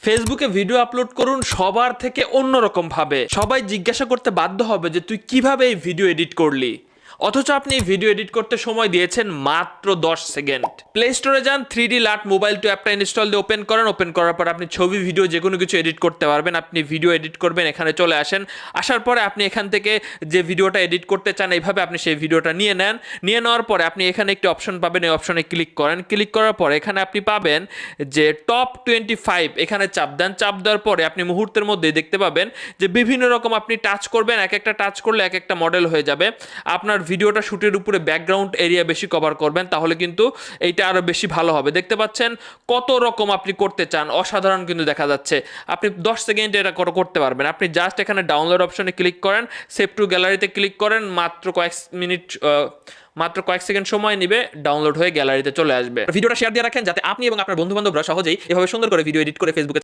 ফেসবুকে video upload করুন সবার থেকে অন্যরকম ভাবে। সবাই জিজ্ঞাসা করতে বাধ্য হবে যে তুই কিভাবে এই ভিডিও এডিট করলি, অথচ আপনি এই ভিডিও এডিট করতে সময় দিয়েছেন মাত্র 10 সেকেন্ড। প্লে স্টোরে যান, 3D লাট মোবাইল টু অ্যাপটা ইনস্টল দিয়ে ওপেন করেন। ওপেন করার পর আপনি ছবি ভিডিও যে কোনো কিছু এডিট করতে পারবেন। আপনি ভিডিও এডিট করবেন, এখানে চলে আসেন। আসার পরে আপনি এখান থেকে যে ভিডিওটা এডিট করতে চান এইভাবে আপনি সেই ভিডিওটা নিয়ে নেন। নিয়ে নেওয়ার পরে আপনি এখানে একটি অপশন পাবেন, এই অপশনে ক্লিক করেন। ক্লিক করার পরে এখানে আপনি পাবেন যে টপ 25, এখানে চাপ দেন। চাপ দেওয়ার পরে আপনি মুহূর্তের মধ্যেই দেখতে পাবেন যে বিভিন্ন রকম আপনি টাচ করবেন, এক একটা টাচ করলে এক একটা মডেল হয়ে যাবে। আপনার ভিডিওটা শুটের উপরে ব্যাকগ্রাউন্ড এরিয়া বেশি কভার করবেন, তাহলে কিন্তু এইটা আরো বেশি ভালো হবে। দেখতে পাচ্ছেন কত রকম আপনি করতে চান, অসাধারণ কিন্তু দেখা যাচ্ছে। আপনি 10 সেকেন্ডে এটা করতে পারবেন। আপনি জাস্ট এখানে ডাউনলোড অপশনে ক্লিক করেন, সেভ টু গ্যালারিতে ক্লিক করেন, মাত্র কয়েক সেকেন্ড সময় নিবে, ডাউনলোড হয়ে গ্যালারিতে চলে আসবে। ভিডিওটা শেয়ার দিয়ে রাখেন যাতে আপনি এবং আপনার বন্ধু বান্ধবরা সহজেই এভাবে সুন্দর করে ভিডিও এডিট করে ফেসবুকে